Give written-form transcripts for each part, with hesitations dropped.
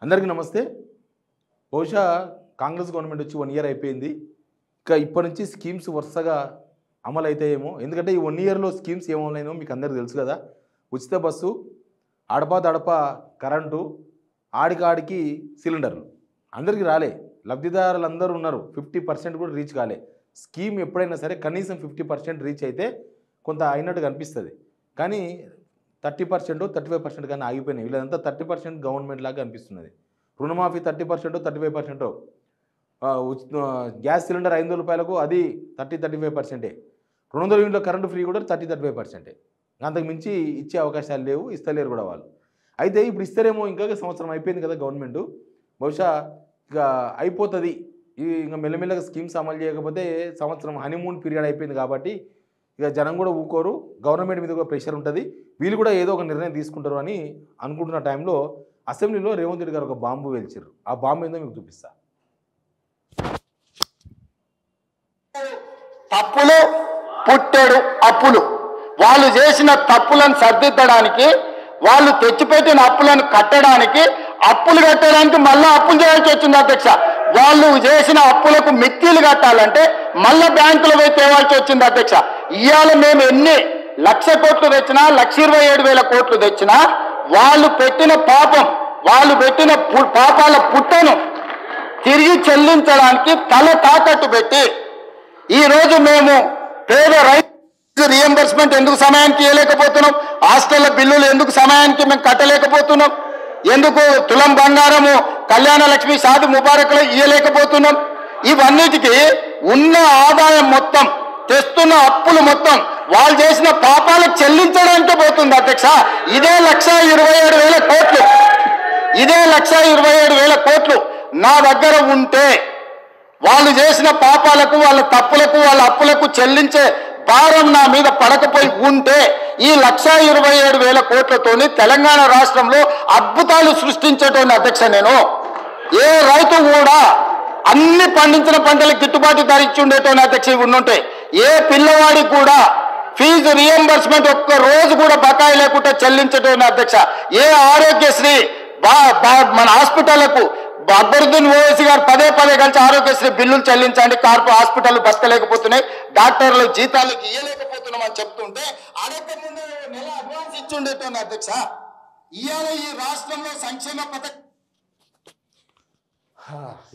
అందరికీ నమస్తే. బహుశా కాంగ్రెస్ గవర్నమెంట్ వచ్చి 1 ఇయర్ అయిపోయింది. ఇంకా ఇప్పటి నుంచి స్కీమ్స్ వరుసగా అమలైతాయేమో. ఎందుకంటే ఈ 1 ఇయర్‌లో స్కీమ్స్ ఏమవునాయో మీకు అందరికీ తెలుసు కదా. ఉచిత బస్సు, అడపా కరెంటు, ఆడికాడికి సిలిండర్లు. అందరికీ రాలే. లబ్ధిదారులందరూ ఉన్నారు. 50% కూడా రీచ్ కాలే. స్కీమ్ ఎప్పుడైనా సరే కనీసం 50% రీచ్ అయితే కొంత అయినట్టుగా అనిపిస్తుంది. కానీ 30%, 35% కానీ ఆగిపోయినాయి. వీళ్ళంతా 30% గవర్నమెంట్ లాగా అనిపిస్తున్నది. రుణమాఫీ 30%, 35%. గ్యాస్ సిలిండర్ ₹500 అది 35%. 200 యూనిట్ల కరెంటు ఫ్రీ కూడా 35%. అంతకు మించి ఇచ్చే అవకాశాలు లేవు, ఇస్తలేరు కూడా వాళ్ళు. అయితే ఇప్పుడు ఇస్తారేమో, ఇంకా సంవత్సరం అయిపోయింది కదా గవర్నమెంట్. బహుశా ఇక అయిపోతుంది. ఇంకా మెల్లమెల్లగా స్కీమ్స్ అమలు చేయకపోతే సంవత్సరం హనీమూన్ పీరియడ్ అయిపోయింది కాబట్టి ఇక జనం కూడా ఊకోరు. గవర్నమెంట్ మీద కూడా ప్రెషర్ ఉంటుంది. వీళ్ళు కూడా ఏదో ఒక నిర్ణయం తీసుకుంటారు అని అనుకుంటున్న టైంలో అసెంబ్లీలో రేవంత్ రెడ్డి గారు ఒక బాంబు వేల్చారు. ఆ బాంబు ఏందో మీకు చూపిస్తా. తప్పులు పుట్టెడు అప్పులు. వాళ్ళు చేసిన తప్పులను సరిదిద్దడానికి, వాళ్ళు తెచ్చిపెట్టిన అప్పులను కట్టడానికి, అప్పులు కట్టడానికి మళ్ళీ అప్పులు చేయాల్సి వచ్చింది అధ్యక్ష. వాళ్ళు చేసిన అప్పులకు మిత్తిలు కట్టాలంటే మళ్ళీ బ్యాంకులో పోయి తేవాల్సి వచ్చింది అధ్యక్ష. ఇవాళ మేము ఎన్ని 1,00,000 కోట్లు తెచ్చినా, 1,27,000 కోట్లు తెచ్చినా వాళ్ళు పెట్టిన పాపం, వాళ్ళు పెట్టిన పాపాల పుట్టను తిరిగి చెల్లించడానికి తల తాకట్టు పెట్టి ఈరోజు మేము పేద రైతు రియంబర్స్మెంట్ ఎందుకు సమయానికి ఇవ్వలేకపోతున్నాం, హాస్టళ్ల బిల్లులు ఎందుకు సమయానికి మేము కట్టలేకపోతున్నాం, ఎందుకు తులం బంగారము కళ్యాణ లక్ష్మి షాది ముబారక్లో ఇవ్వలేకపోతున్నాం. ఇవన్నిటికీ ఉన్న ఆదాయం మొత్తం, తెస్తున్న అప్పులు మొత్తం వాళ్ళు చేసిన పాపాలకు చెల్లించడానికే పోతుంది అధ్యక్ష. ఇదే 1,27,000 కోట్లు, ఇదే 1,27,000 కోట్లు నా దగ్గర ఉంటే వాళ్ళు చేసిన పాపాలకు, వాళ్ళ తప్పులకు, వాళ్ళ అప్పులకు చెల్లించే భారం నా మీద పడకపోయి ఉంటే ఈ 1,27,000 కోట్లతోని తెలంగాణ రాష్ట్రంలో అద్భుతాలు సృష్టించేటోని అధ్యక్ష. నేను ఏ రైతు కూడా అన్ని పండించిన పంటలకు గిట్టుబాటు ధర ఇచ్చి ఉండేటోని అధ్యక్ష ఉండుంటే, ఏ పిల్లవాడికి కూడా ఫీజు రియంబర్స్మెంట్ ఒక్క రోజు కూడా బకాయి లేకుండా చెల్లించేటోని అధ్యక్ష. ఏ ఆరోగ్యశ్రీ మన హాస్పిటళ్లకు అక్బరుద్దీన్ ఓవైసీ గారు పదే కలిసి ఆరోగ్యశ్రీ బిల్లులు చెల్లించండి, కార్పొరేట్ హాస్పిటల్ బతకలేకపోతున్నాయి, డాక్టర్లు జీతాలకు ఇవ్వలేకపోతున్నాం అని చెప్తుంటే అడగ ముందు నెల అడ్వాన్స్ ఇచ్చి ఉండేటోని అధ్యక్ష. ఇవాళ ఈ రాష్ట్రంలో సంక్షేమ పథకం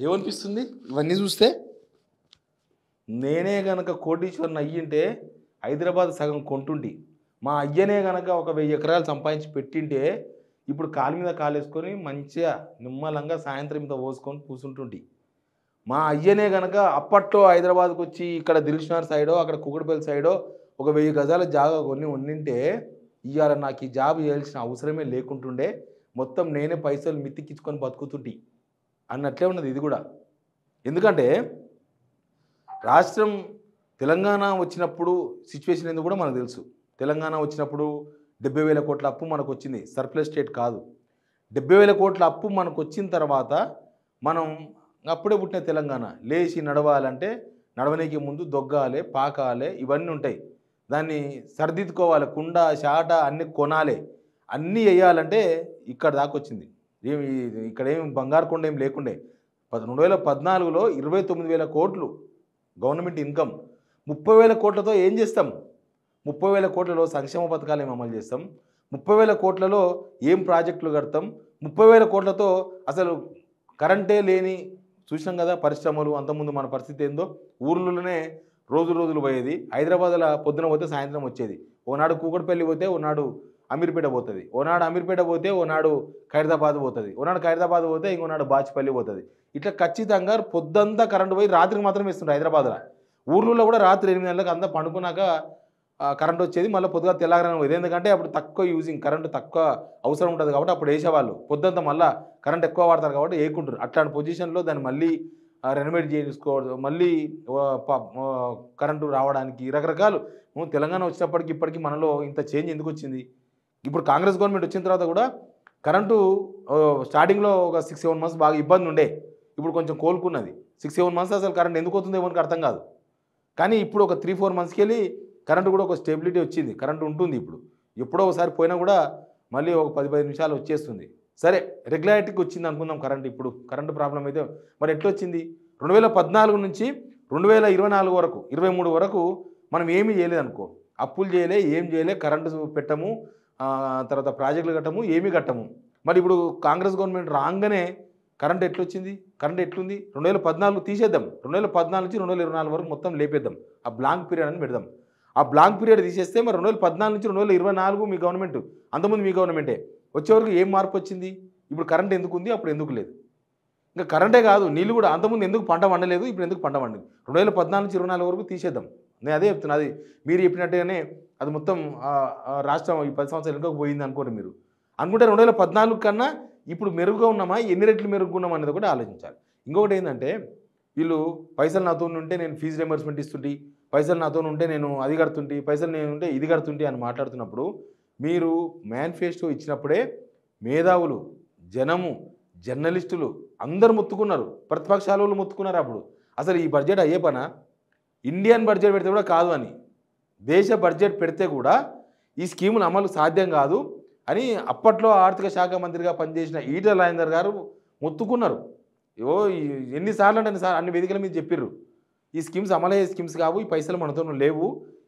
ఏమనిపిస్తుంది ఇవన్నీ చూస్తే? నేనే గనక కోటీశ్వరుని అయ్యింటే హైదరాబాద్ సగం కొంటుంటి. మా అయ్యనే గనక ఒక 1000 ఎకరాలు సంపాదించి పెట్టింటే ఇప్పుడు కాలు మీద కాలు వేసుకొని మంచిగా నిమ్మలంగా సాయంత్రం ఇంత పోసుకొని కూర్చుంటుంటి. మా అయ్యనే గనక అప్పట్లో హైదరాబాద్కి వచ్చి ఇక్కడ దిల్షునగర్ సైడో, అక్కడ కుకట్పల్లి సైడో ఒక 1000 గజాల జాగా కొన్ని ఉండింటే ఇవాళ నాకు ఈ జాబ్ చేయాల్సిన అవసరమే లేకుంటుండే, మొత్తం నేనే పైసలు మిత్తికిచ్చుకొని బతుకుతుంటి అన్నట్లే ఉన్నది ఇది కూడా. ఎందుకంటే రాష్ట్రం తెలంగాణ వచ్చినప్పుడు సిచ్యువేషన్ ఏందో కూడా మనకు తెలుసు. తెలంగాణ వచ్చినప్పుడు 70,000 కోట్ల అప్పు మనకు వచ్చింది, సర్ప్లస్ స్టేట్ కాదు. 70,000 కోట్ల అప్పు మనకు వచ్చిన తర్వాత మనం అప్పుడే పుట్టిన తెలంగాణ లేచి నడవాలంటే నడవనీకి ముందు దొగ్గాలి, పాకాలి, ఇవన్నీ ఉంటాయి. దాన్ని సరిదిద్దుకోవాలి, కుండ షాట అన్నీ కొనాలి, అన్నీ వేయాలంటే ఇక్కడ దాకా వచ్చింది. ఇక్కడ ఏమి బంగారు కొండ ఏం లేకుండే. 2014లో 29,000 కోట్లు గవర్నమెంట్ ఇన్కమ్. 30,000 కోట్లతో ఏం చేస్తాం? 30,000 కోట్లలో సంక్షేమ పథకాలు ఏం అమలు చేస్తాం? 30,000 కోట్లలో ఏం ప్రాజెక్టులు కడతాం? 30,000 కోట్లతో అసలు కరెంటే లేని చూసినాం కదా పరిశ్రమలు. అంతకుముందు మన పరిస్థితి ఏందో, ఊర్లలోనే రోజులు పోయేది. హైదరాబాద్లో పొద్దున పోతే సాయంత్రం వచ్చేది. ఓనాడు కూకట్పల్లి పోతే ఓనాడు అమీర్పేట పోతుంది, ఓనాడు అమీర్పేట పోతే ఓనాడు ఖైరతాబాద్ పోతుంది, ఓనాడు ఖైరతాబాద్ పోతే ఇంకోనాడు బాచిపల్లి పోతుంది. ఇట్లా ఖచ్చితంగా పొద్దంతా కరెంటు పోయి రాత్రికి మాత్రం ఇస్తుంటారు హైదరాబాద్లో. ఊర్లలో కూడా రాత్రి 8 గంటలకు అంతా పండుకున్నాక కరెంట్ వచ్చేది, మళ్ళీ పొద్దుగా తెల్లగానే పోయేది. ఎందుకంటే అప్పుడు తక్కువ యూజింగ్, కరెంటు తక్కువ అవసరం ఉంటుంది కాబట్టి అప్పుడు వేసేవాళ్ళు. పొద్దుంతా మళ్ళీ కరెంట్ ఎక్కువ వాడతారు కాబట్టి వేయకుంటారు. అట్లాంటి పొజిషన్లో దాన్ని మళ్ళీ రెనోవేట్ చేసుకోవడం, మళ్ళీ కరెంటు రావడానికి రకరకాలు. తెలంగాణ వచ్చినప్పటికి ఇప్పటికీ మనలో ఇంత చేంజ్ ఎందుకు వచ్చింది? ఇప్పుడు కాంగ్రెస్ గవర్నమెంట్ వచ్చిన తర్వాత కూడా కరెంటు స్టార్టింగ్లో ఒక 6-7 మంత్స్ బాగా ఇబ్బంది ఉండే, ఇప్పుడు కొంచెం కోలుకున్నది. 6-7 మంత్స్ అసలు కరెంట్ ఎందుకు వస్తుందో మనకు అర్థం కాదు. కానీ ఇప్పుడు ఒక 3-4 మంత్స్కి వెళ్ళి కరెంటు కూడా ఒక స్టెబిలిటీ వచ్చింది. కరెంటు ఉంటుంది ఇప్పుడు. ఎప్పుడో ఒకసారి పోయినా కూడా మళ్ళీ ఒక 10-15 నిమిషాలు వచ్చేస్తుంది. సరే రెగ్యులారిటీకి వచ్చింది అనుకుందాం కరెంట్, ఇప్పుడు కరెంటు ప్రాబ్లం అయితే మరి ఎట్లా వచ్చింది? 2014 నుంచి 2024 వరకు 23 వరకు మనం ఏమీ చేయలేదు అనుకో, అప్పులు చేయలే, ఏం చేయలే, కరెంటు పెట్టము, తర్వాత ప్రాజెక్టులు కట్టము, ఏమీ కట్టము. మరి ఇప్పుడు కాంగ్రెస్ గవర్నమెంట్ రాగానే కరెంట్ ఎట్లొచ్చింది? కరెంట్ ఎట్లుంది? 2014 తీసేద్దాం, 2014 నుంచి 2024 వరకు మొత్తం లేపేద్దాం, ఆ బ్లాంక్ పీరియడ్ అని పెడదాం. ఆ బ్లాంక్ పీరియడ్ తీసేస్తే మరి 2014 నుంచి 2024 మీ గవర్నమెంట్, అంతకుముందు మీ గవర్నమెంటే, వచ్చేవరకు ఏం మార్పు వచ్చింది? ఇప్పుడు కరెంట్ ఎందుకు ఉంది, అప్పుడు ఎందుకు లేదు? ఇంకా కరెంటే కాదు, నీళ్ళు కూడా అంతకుముందు ఎందుకు పంట వండలేదు, ఇప్పుడు ఎందుకు పంట వండింది? 2014 నుంచి 2024 వరకు తీసేద్దాం. నేను అదే చెప్తున్నా, అది మీరు చెప్పినట్టుగానే అది మొత్తం రాష్ట్రం ఈ 10 సంవత్సరాలు వెనుకకు పోయింది అనుకోండి. మీరు అనుకుంటే 2014 కన్నా ఇప్పుడు మెరుగుగా ఉన్నామా, ఎన్ని రెట్లు మెరుగుగా ఉన్నామా అనేది కూడా ఆలోచించాలి. ఇంకొకటి ఏంటంటే, వీళ్ళు పైసలు నాతో ఉంటే నేను ఫీజు రియంబర్స్మెంట్ ఇస్తుంటే, పైసలు నాతో ఉంటే నేను అది కడుతుంటే, పైసలు నేను ఉంటే ఇది కడుతుంటే అని మాట్లాడుతున్నప్పుడు, మీరు మేనిఫెస్టో ఇచ్చినప్పుడే మేధావులు, జనము, జర్నలిస్టులు అందరు మొత్తుకున్నారు, ప్రతిపక్షాల వాళ్ళు మొత్తుకున్నారు. అప్పుడు అసలు ఈ బడ్జెట్ అయ్యే పనా, ఇండియన్ బడ్జెట్ పెడితే కూడా కాదు అని, దేశ బడ్జెట్ పెడితే కూడా ఈ స్కీములు అమలు సాధ్యం కాదు అని అప్పట్లో ఆర్థిక శాఖ మంత్రిగా పనిచేసిన ఈటెల రాజేందర్ గారు మొత్తుకున్నారు. ఎన్నిసార్లు అంటే అన్ని వేదికల మీద చెప్పిర్రు, ఈ స్కీమ్స్ అమలయ్యే స్కీమ్స్ కావు, ఈ పైసలు మనతో లేవు,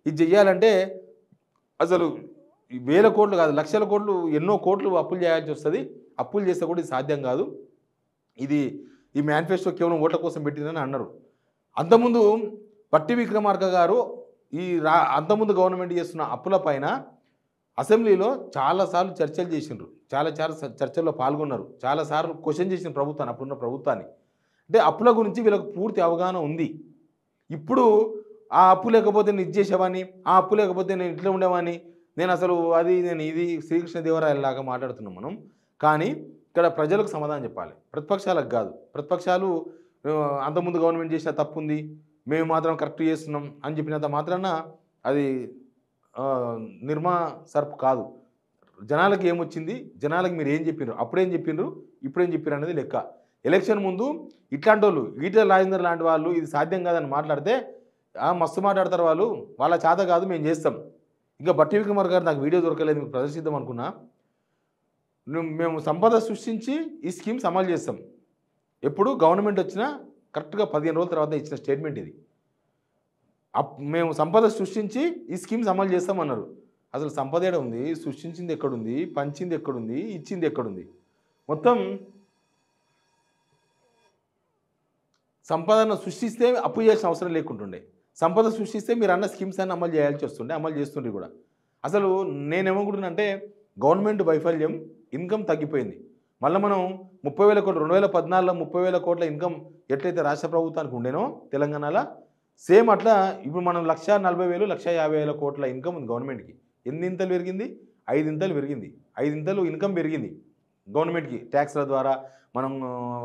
ఇది చెయ్యాలంటే అసలు వేల కోట్లు కాదు, లక్షల కోట్లు, ఎన్నో కోట్లు అప్పులు చేయాల్సి వస్తుంది, అప్పులు చేస్తే కూడా ఇది సాధ్యం కాదు, ఇది ఈ మేనిఫెస్టో కేవలం ఓట్ల కోసం పెట్టిందని అన్నారు. అంతకుముందు పట్టి విక్రమార్క గారు అంతకుముందు గవర్నమెంట్ చేస్తున్న అప్పుల పైన అసెంబ్లీలో చాలాసార్లు చర్చలు చేసిండ్రు, చాలా చర్చల్లో పాల్గొన్నారు, చాలాసార్లు క్వశ్చన్ చేసిన ప్రభుత్వాన్ని, అప్పుడున్న ప్రభుత్వాన్ని. అంటే అప్పుల గురించి వీళ్ళకి పూర్తి అవగాహన ఉంది. ఇప్పుడు ఆ అప్పు లేకపోతే నేను ఇది చేసేవాడిని, ఆ అప్పు లేకపోతే నేను ఇంట్లో ఉండేవాడిని, నేను అసలు నేను ఇది శ్రీకృష్ణదేవరాయలాగా మాట్లాడుతున్నాం మనం. కానీ ఇక్కడ ప్రజలకు సమాధానం చెప్పాలి, ప్రతిపక్షాలకు కాదు. ప్రతిపక్షాలు అంతకుముందు గవర్నమెంట్ చేసిన తప్పు ఉంది, మేము మాత్రం కరెక్ట్ చేస్తున్నాం అని చెప్పినంత మాత్రాన అది నిర్మా సర్ప్ కాదు. జనాలకు ఏమొచ్చింది, జనాలకు మీరు ఏం చెప్పిండ్రు, అప్పుడేం చెప్పిండ్రు, ఇప్పుడేం చెప్పారు అనేది లెక్క. ఎలక్షన్ ముందు ఇట్లాంటి వాళ్ళు, ఈటెల రాజేందర్ లాంటి వాళ్ళు ఇది సాధ్యం కాదని మాట్లాడితే మస్తు మాట్లాడతారు వాళ్ళు, వాళ్ళ చేత కాదు మేము చేస్తాం. ఇంకా బట్టి విక్రమార్క గారు నాకు వీడియో దొరకలేదు, మీకు ప్రదర్శిద్దాం అనుకున్నా. మేము సంపద సృష్టించి ఈ స్కీమ్స్ అమలు చేస్తాం. ఎప్పుడు గవర్నమెంట్ వచ్చినా కరెక్ట్గా 15 రోజుల తర్వాత ఇచ్చిన స్టేట్మెంట్ ఇది. మేము సంపద సృష్టించి ఈ స్కీమ్స్ అమలు చేస్తామన్నారు. అసలు సంపద ఏడ ఉంది, సృష్టించింది ఎక్కడుంది, పంచింది ఎక్కడుంది, ఇచ్చింది ఎక్కడుంది? మొత్తం సంపదను సృష్టిస్తే అప్పు చేయాల్సిన అవసరం లేకుంటుండే, సంపద సృష్టిస్తే మీరు అన్న స్కీమ్స్ అన్ని అమలు చేయాల్సి వస్తుండే, అమలు చేస్తుండే కూడా. అసలు నేనేమనుకుంటున్నానంటే గవర్నమెంట్ వైఫల్యం, ఇన్కమ్ తగ్గిపోయింది. మళ్ళీ మనం 30,000 కోట్లు 2014లో 30,000 కోట్ల ఇన్కమ్ ఎట్లయితే రాష్ట్ర ప్రభుత్వానికి ఉండేనో తెలంగాణలో, సేమ్ అట్లా ఇప్పుడు మనం 1,40,000 1,50,000 కోట్ల ఇన్కమ్ ఉంది గవర్నమెంట్కి. ఎన్ని ఇంతలు పెరిగింది? 5 ఇంతలు పెరిగింది. 5 ఇంతలు ఇన్కమ్ పెరిగింది గవర్నమెంట్కి. ట్యాక్స్ల ద్వారా మనం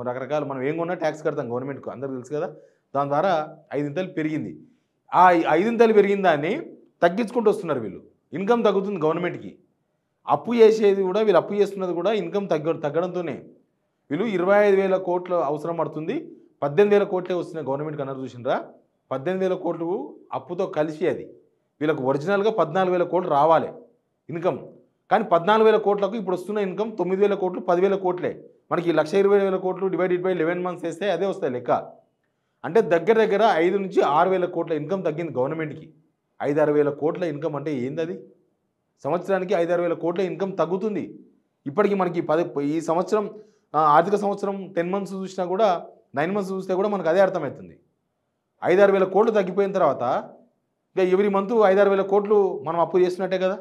రకరకాల మనం ఏం కొన్నా ట్యాక్స్ కడతాం గవర్నమెంట్కు, అందరికీ తెలుసు కదా. దాని ద్వారా 5 ఇంతలు పెరిగింది. ఆ 5 ఇంతలు పెరిగిన దాన్ని తగ్గించుకుంటూ వస్తున్నారు వీళ్ళు. ఇన్కమ్ తగ్గుతుంది గవర్నమెంట్కి. అప్పు చేసేది కూడా, వీళ్ళు అప్పు చేస్తున్నది కూడా ఇన్కమ్ తగ్గడంతోనే. వీళ్ళు 25,000 కోట్లు అవసరం పడుతుంది, 18,000 కోట్లే వస్తున్నాయి గవర్నమెంట్కి అన్నారు. చూసినరా, 18,000 కోట్లు అప్పుతో కలిసి అది వీళ్ళకు ఒరిజినల్గా 14,000 కోట్లు రావాలి ఇన్కమ్. కానీ 14,000 కోట్లకు ఇప్పుడు వస్తున్న ఇన్కమ్ 9,000 కోట్లు, 10,000 కోట్లే. మనకి 1,20,000 కోట్లు డివైడెడ్ బై 11 మంత్స్ వేస్తే అదే వస్తాయి లెక్క. అంటే దగ్గర 5 నుంచి 6,000 కోట్ల ఇన్కమ్ తగ్గింది గవర్నమెంట్కి. 5-6,000 కోట్ల ఇన్కమ్ అంటే ఏంది? అది సంవత్సరానికి 5-6,000 కోట్ల ఇన్కమ్ తగ్గుతుంది. ఇప్పటికీ మనకి ఈ సంవత్సరం ఆర్థిక సంవత్సరం 10 మంత్స్ చూసినా కూడా, 9 మంత్స్ చూస్తే కూడా మనకు అదే అర్థమవుతుంది. 5-6,000 కోట్లు తగ్గిపోయిన తర్వాత ఇక ఎవ్రీ మంత్ 5-6,000 కోట్లు మనం అప్పు చేస్తున్నట్టే కదా.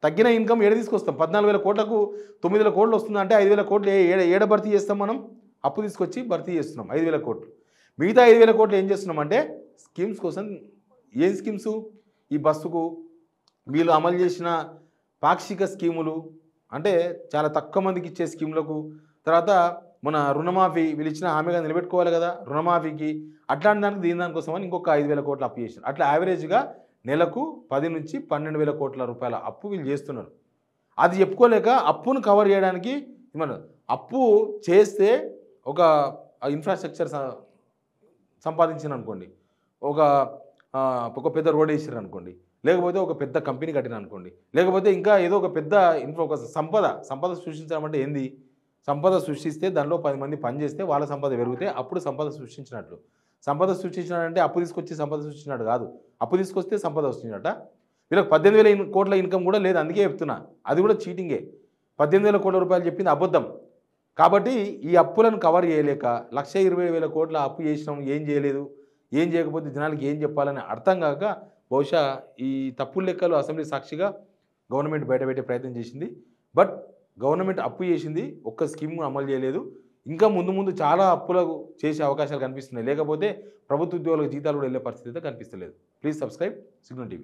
తగ్గిన ఇన్కమ్ ఏడ తీసుకొస్తాం? 14,000 కోట్లకు 9,000 కోట్లు వస్తుందంటే 5,000 కోట్లు ఏడ భర్తీ చేస్తాం మనం? అప్పు తీసుకొచ్చి భర్తీ చేస్తున్నాం 5,000 కోట్లు. మిగతా 5,000 కోట్లు ఏం చేస్తున్నామంటే స్కీమ్స్ కోసం. ఏం స్కీమ్స్? ఈ బస్సుకు వీళ్ళు అమలు చేసిన పాక్షిక స్కీములు, అంటే చాలా తక్కువ మందికి ఇచ్చే స్కీములకు, తర్వాత మన రుణమాఫీ వీళ్ళు ఇచ్చిన హామీగా నిలబెట్టుకోవాలి కదా రుణమాఫీకి, అట్లాంటి దానికోసం అని ఇంకొక 5,000 కోట్ల అప్పు చేసినారు. అట్లా యావరేజ్గా నెలకు 10 నుంచి 12,000 కోట్ల రూపాయల అప్పు వీళ్ళు చేస్తున్నారు. అది చెప్పుకోలేక అప్పును కవర్ చేయడానికి మన అప్పు చేస్తే ఒక ఇన్ఫ్రాస్ట్రక్చర్ సంపాదించిన అనుకోండి, ఒక పెద్ద రోడ్ వేసారు అనుకోండి, లేకపోతే ఒక పెద్ద కంపెనీ కట్టిన అనుకోండి, లేకపోతే ఇంకా ఏదో ఒక పెద్ద ఒక సంపద సృష్టించడం అంటే ఏంది? సంపద సృష్టిస్తే దానిలో 10 మంది పని చేస్తే వాళ్ళ సంపద పెరిగితే అప్పుడు సంపద సృష్టించినట్లు. సంపద సృష్టించినాడంటే అప్పు తీసుకొచ్చి సంపద సృష్టించినట్టు కాదు. అప్పు తీసుకొస్తే సంపద వస్తున్నట. వీళ్ళకి 18,000 కోట్ల ఇన్కమ్ కూడా లేదు. అందుకే చెప్తున్నా, అది కూడా చీటింగే. 18,000 కోట్ల రూపాయలు చెప్పింది అబద్ధం. కాబట్టి ఈ అప్పులను కవర్ చేయలేక 1,20,000 కోట్ల అప్పు చేసినాం, ఏం చేయలేదు, ఏం చేయకపోతే జనాలకి ఏం చెప్పాలని అర్థం కాక బహుశా ఈ తప్పుడు లెక్కలు అసెంబ్లీ సాక్షిగా గవర్నమెంట్ బయటపెట్టే ప్రయత్నం చేసింది. బట్ గవర్నమెంట్ అప్పు చేసింది, ఒక్క స్కీమ్ అమలు చేయలేదు. ఇంకా ముందు ముందు చాలా అప్పులకు చేసే అవకాశాలు కనిపిస్తున్నాయి. లేకపోతే ప్రభుత్వ ఉద్యోగులకు జీతాలు కూడా వెళ్ళే పరిస్థితి అయితే కనిపిస్తలేదు. Please subscribe signal TV.